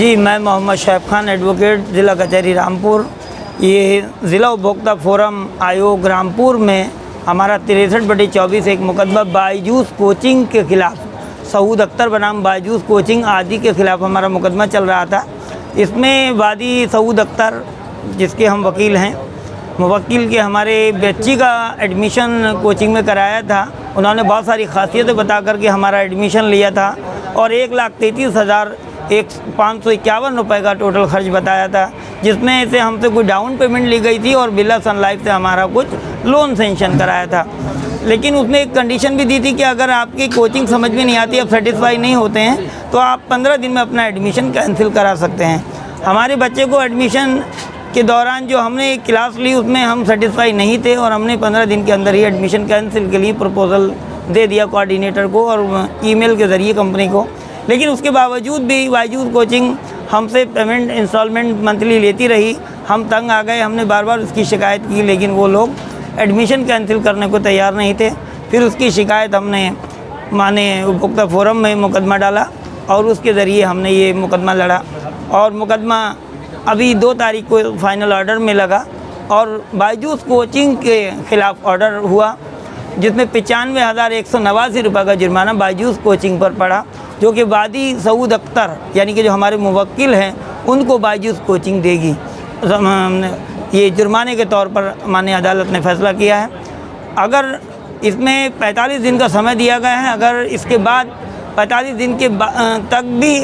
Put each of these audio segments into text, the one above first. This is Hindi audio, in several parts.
जी, मैं मोहम्मद शैफ खान एडवोकेट, ज़िला कचहरी रामपुर। ये ज़िला उपभोक्ता फोरम आयोग रामपुर में हमारा 63/24 एक मुकदमा बायजूस कोचिंग के ख़िलाफ़, सऊद अख्तर बनाम बायजूस कोचिंग आदि के ख़िलाफ़ हमारा मुकदमा चल रहा था। इसमें वादी सऊद अख्तर, जिसके हम वकील हैं, मुवक्किल के हमारे बच्ची का एडमिशन कोचिंग में कराया था। उन्होंने बहुत सारी खासियतें बता कर के हमारा एडमिशन लिया था और 1,33,551 रुपये का टोटल खर्च बताया था, जिसमें से हमसे कोई डाउन पेमेंट ली गई थी और बिरला सन लाइफ से हमारा कुछ लोन सेंक्शन कराया था। लेकिन उसमें एक कंडीशन भी दी थी कि अगर आपकी कोचिंग समझ में नहीं आती, आप सेटिस्फाई नहीं होते हैं, तो आप 15 दिन में अपना एडमिशन कैंसिल करा सकते हैं। हमारे बच्चे को एडमिशन के दौरान जो हमने एक क्लास ली उसमें हम सेटिस्फाई नहीं थे और हमने 15 दिन के अंदर ही एडमिशन कैंसिल के लिए प्रपोज़ल दे दिया कोऑर्डिनेटर को और ईमेल के ज़रिए कंपनी को। लेकिन उसके बावजूद भी बायजूस कोचिंग हमसे पेमेंट इंस्टॉलमेंट मंथली लेती रही। हम तंग आ गए, हमने बार बार उसकी शिकायत की, लेकिन वो लोग एडमिशन कैंसिल करने को तैयार नहीं थे। फिर उसकी शिकायत हमने माननीय उपभोक्ता फोरम में मुकदमा डाला और उसके ज़रिए हमने ये मुकदमा लड़ा और मुकदमा अभी 2 तारीख को फाइनल ऑर्डर में लगा और बायजूस कोचिंग के ख़िलाफ़ ऑर्डर हुआ, जिसमें 95,189 रुपये का जुर्माना बायजूस कोचिंग पर पड़ा, जो कि वादी सऊद अख्तर यानी कि जो हमारे मुवक्किल हैं उनको बायजूस कोचिंग देगी। ये जुर्माने के तौर पर माननीय अदालत ने फैसला किया है। अगर इसमें 45 दिन का समय दिया गया है, अगर इसके बाद 45 दिन के तक भी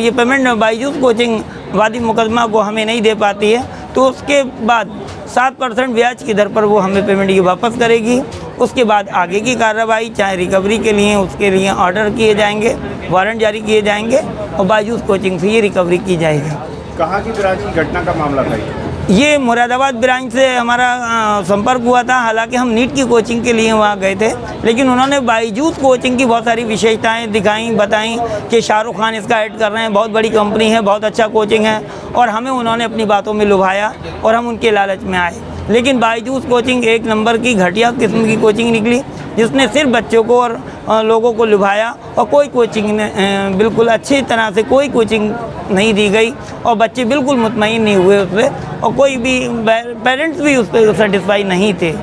ये पेमेंट बायजूस कोचिंग वादी मुकदमा को हमें नहीं दे पाती है, तो उसके बाद 7% ब्याज की दर पर वो हमें पेमेंट ये वापस करेगी। उसके बाद आगे की कार्रवाई, चाहे रिकवरी के लिए, उसके लिए ऑर्डर किए जाएंगे, वारंट जारी किए जाएंगे और बायजूस कोचिंग से ये रिकवरी की जाएगी। कहाँ की ब्रांच की घटना का मामला था ये मुरादाबाद ब्रांच से हमारा संपर्क हुआ था। हालांकि हम नीट की कोचिंग के लिए वहाँ गए थे, लेकिन उन्होंने बायजूस कोचिंग की बहुत सारी विशेषताएं दिखाई, बताई कि शाहरुख खान इसका ऐड कर रहे हैं, बहुत बड़ी कंपनी है, बहुत अच्छा कोचिंग है, और हमें उन्होंने अपनी बातों में लुभाया और हम उनके लालच में आए। लेकिन बायजूस कोचिंग एक नंबर की घटिया किस्म की कोचिंग निकली, जिसने सिर्फ बच्चों को और लोगों को लुभाया और कोई कोचिंग ने बिल्कुल अच्छी तरह से कोई कोचिंग नहीं दी गई और बच्चे बिल्कुल मुतमईन नहीं हुए उस पर, और कोई भी पेरेंट्स भी उस पर सेटिस्फाई नहीं थे।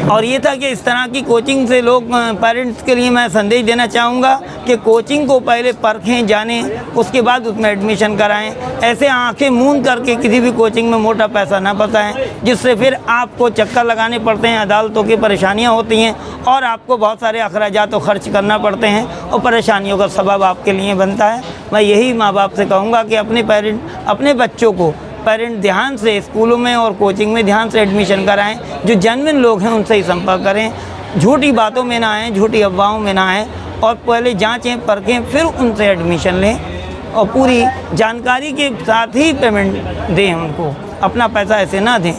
और ये था कि इस तरह की कोचिंग से लोग, पेरेंट्स के लिए मैं संदेश देना चाहूँगा कि कोचिंग को पहले परखें, जानें, उसके बाद उसमें एडमिशन कराएं। ऐसे आंखें मूंद करके किसी भी कोचिंग में मोटा पैसा ना फंसाएं, जिससे फिर आपको चक्कर लगाने पड़ते हैं, अदालतों की परेशानियां होती हैं और आपको बहुत सारे अखराजात खर्च करना पड़ते हैं और परेशानियों का सबब आपके लिए बनता है। मैं यही माँ बाप से कहूँगा कि अपने बच्चों को पेरेंट ध्यान से स्कूलों में और कोचिंग में ध्यान से एडमिशन कराएं। जो जेन्युइन लोग हैं उनसे ही संपर्क करें, झूठी बातों में ना आएँ, झूठी अफवाहों में ना आएँ और पहले जांचें परखें, फिर उनसे एडमिशन लें और पूरी जानकारी के साथ ही पेमेंट दें उनको, अपना पैसा ऐसे ना दें।